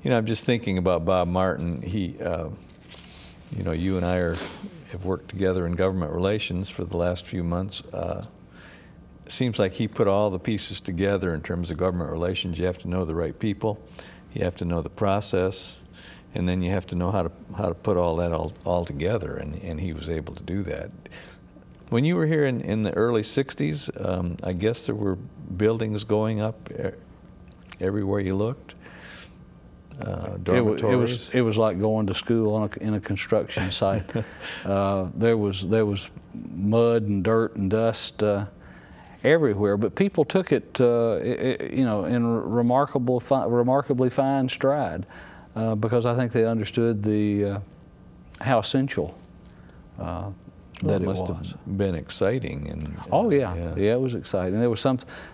I'm just thinking about Bob Martin. He, you and I have worked together in government relations for the last few months. Seems like he put all the pieces together in terms of government relations. You have to know the right people, you have to know the process, and then you have to know how to put all that all together, and he was able to do that. When you were here in the early 60s, I guess there were buildings going up everywhere you looked. Dormitories. It was like going to school in a construction site. There was mud and dirt and dust everywhere, but people took it, in remarkably fine stride, because I think they understood how essential that it was. Must have been exciting. And oh yeah, it was exciting. There was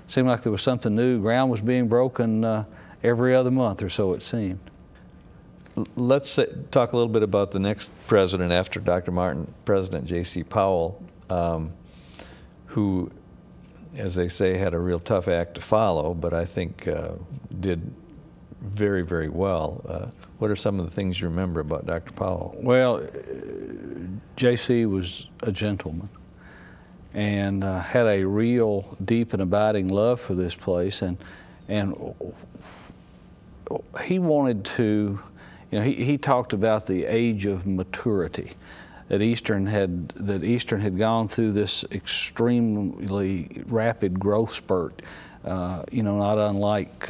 seemed like there was something new. Ground was being broken every other month or so, it seemed. Let's talk a little bit about the next president after Dr. Martin, President J.C. Powell, who, as they say, had a real tough act to follow, but I think did very, very well. What are some of the things you remember about Dr. Powell? Well, J.C. was a gentleman and had a real deep and abiding love for this place, and he wanted to, he talked about the age of maturity, that Eastern had gone through this extremely rapid growth spurt, not unlike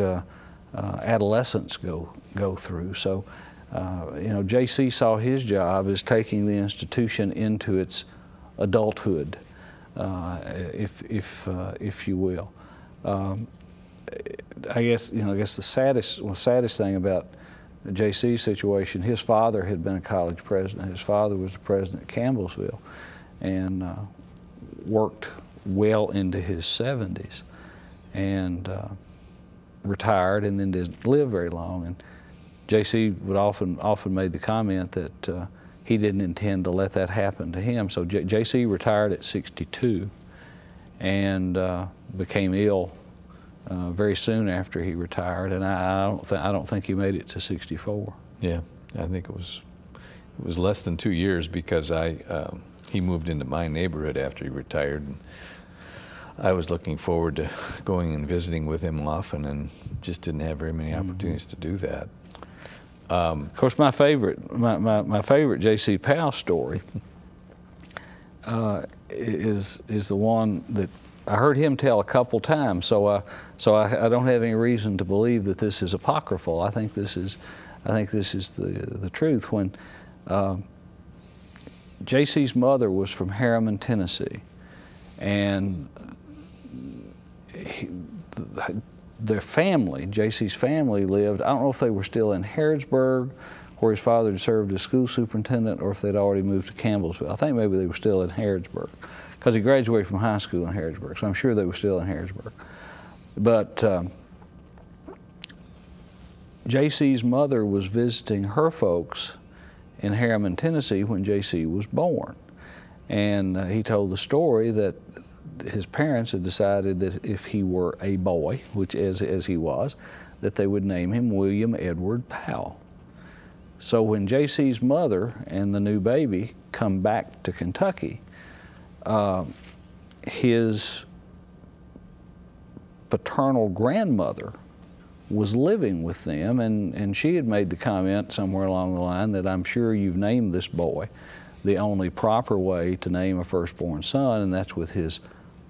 adolescents go through. So, J.C. saw his job as taking the institution into its adulthood, if you will. I guess the saddest thing about J.C.'s situation, his father had been a college president. His father was the president of Campbellsville, and worked well into his 70s, and retired, and then didn't live very long. And J.C. would often made the comment that he didn't intend to let that happen to him. So J.C. retired at 62, and became ill very soon after he retired, and I don't think he made it to 64. Yeah, I think it was less than 2 years, because he moved into my neighborhood after he retired, and I was looking forward to going and visiting with him often, and just didn't have very many opportunities to do that. Of course, my favorite J.C. Powell story is the one that I heard him tell a couple times, so I don't have any reason to believe that this is apocryphal. I think this is the truth. When J.C.'s mother was from Harriman, Tennessee, and their family, J.C.'s family, lived, I don't know if they were still in Harrodsburg, where his father had served as school superintendent, or if they'd already moved to Campbellsville. I think maybe they were still in Harrodsburg, because he graduated from high school in Harrodsburg, so I'm sure they were still in Harrodsburg. But J.C.'s mother was visiting her folks in Harriman, Tennessee when J.C. was born. And he told the story that his parents had decided that if he were a boy, which as he was, that they would name him William Edward Powell. So when J.C.'s mother and the new baby come back to Kentucky, his paternal grandmother was living with them, and she had made the comment somewhere along the line that, "I'm sure you've named this boy the only proper way to name a firstborn son, and that's with his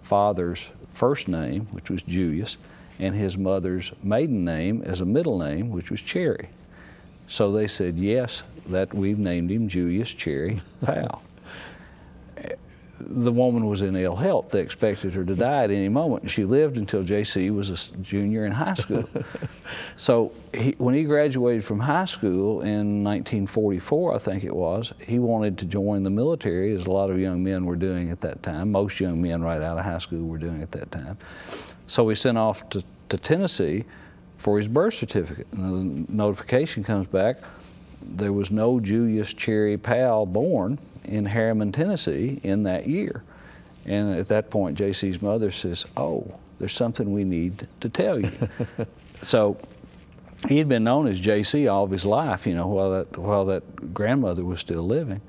father's first name, which was Julius, and his mother's maiden name as a middle name, which was Cherry." So they said, "Yes, that we've named him Julius Cherry Powell." The woman was in ill health. They expected her to die at any moment, and she lived until J.C. was a junior in high school. So when he graduated from high school in 1944, I think it was, he wanted to join the military, as a lot of young men were doing at that time. Most young men right out of high school were doing at that time. So he sent off to Tennessee for his birth certificate. And the notification comes back, there was no Julius Cherry Powell born in Harriman, Tennessee in that year. And at that point, J.C.'s mother says, "Oh, there's something we need to tell you." So he had been known as JC all of his life, you know, while that grandmother was still living.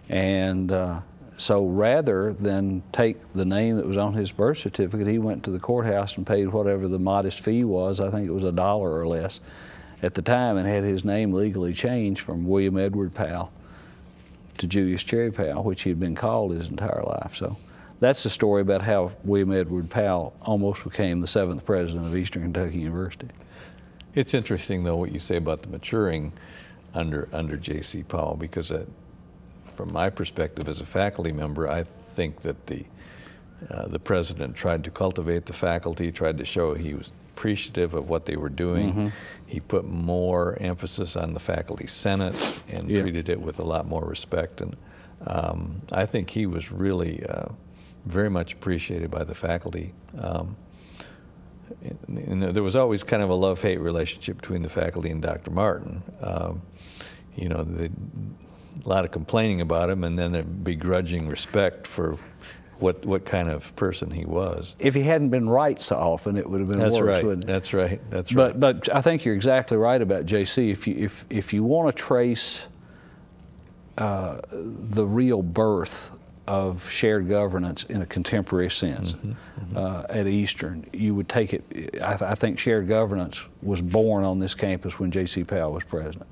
And so rather than take the name that was on his birth certificate, he went to the courthouse and paid whatever the modest fee was. I think it was $1 or less at the time, and had his name legally changed from William Edward Powell to Julius Cherry Powell, which he had been called his entire life. So that's the story about how William Edward Powell almost became the 7th president of Eastern Kentucky University. It's interesting, though, what you say about the maturing under J.C. Powell, because from my perspective as a faculty member, I think that the president tried to cultivate the faculty, tried to show he was appreciative of what they were doing. Mm-hmm. He put more emphasis on the faculty senate and treated it with a lot more respect. And I think he was really very much appreciated by the faculty. And there was always kind of a love-hate relationship between the faculty and Dr. Martin. You know, a lot of complaining about him, and then a begrudging respect for what kind of person he was. If he hadn't been right so often, it would have been worse, wouldn't it? That's right. That's right. But I think you're exactly right about JC. If you want to trace the real birth of shared governance in a contemporary sense at Eastern, you would take it. I think shared governance was born on this campus when J.C. Powell was president,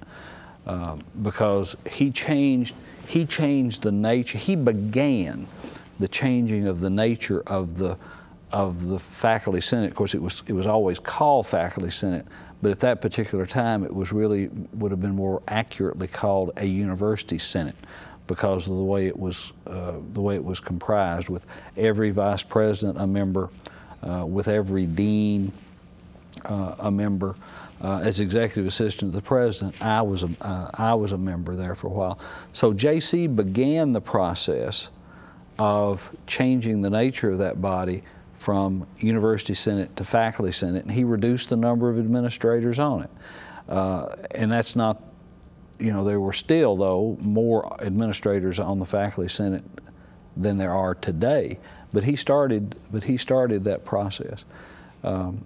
because he changed the nature. He began the changing of the nature of the faculty senate. Of course, it was always called faculty senate, but at that particular time, it was really would have been more accurately called a university senate, because of the way it was comprised, with every vice president a member, with every dean a member. As executive assistant to the president, I was a member there for a while. So JC began the process of changing the nature of that body from university senate to faculty senate, and he reduced the number of administrators on it. And that's not, you know, there were still, though, more administrators on the faculty senate than there are today. But he started that process, and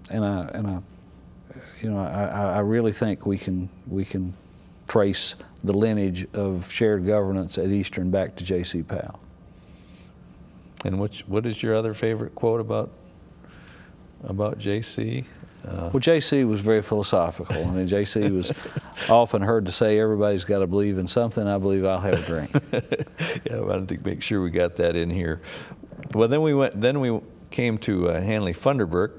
I really think we can trace the lineage of shared governance at Eastern back to J.C. Powell. And what is your other favorite quote about J.C.? Well, J.C. was very philosophical. I mean, J.C. was often heard to say, "Everybody's got to believe in something. I believe I'll have a drink." Yeah, I wanted to make sure we got that in here. Well, then we came to Hanley Funderburk,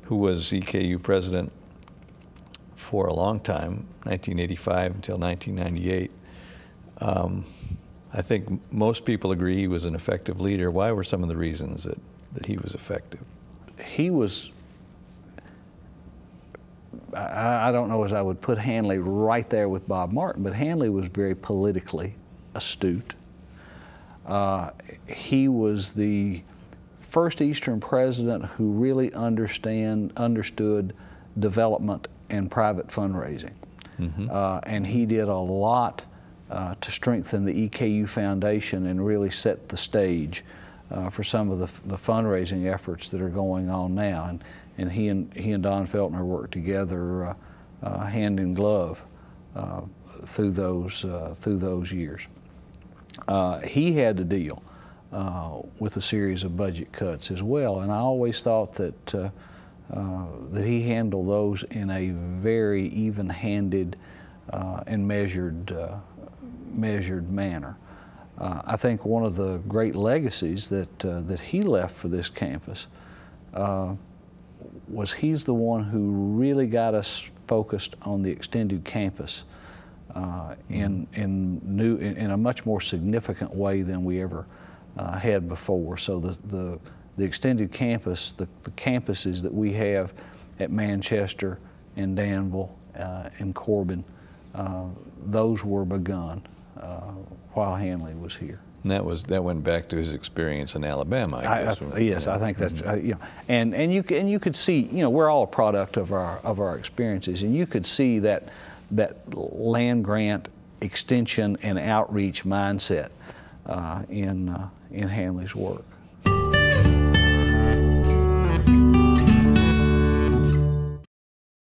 who was EKU president for a long time, 1985 until 1998. I think most people agree he was an effective leader. Why were some of the reasons that he was effective? He was, I don't know as I would put Hanley right there with Bob Martin, but Hanley was very politically astute. He was the first Eastern president who really understood development and private fundraising. And he did a lot to strengthen the EKU Foundation and really set the stage for some of the fundraising efforts that are going on now. And he and Don Feltner worked together hand in glove through those years. He had to deal with a series of budget cuts as well, and I always thought that he handled those in a very even-handed and measured manner. I think one of the great legacies that he left for this campus was he's the one who really got us focused on the extended campus in a much more significant way than we ever had before. So the extended campus, the campuses that we have at Manchester and Danville and Corbin, those were begun while Hanley was here. And that went back to his experience in Alabama, I guess. Yes, I think that's you know, and you could see, you know, we're all a product of our experiences, and you could see that land grant extension and outreach mindset in Hanley's work.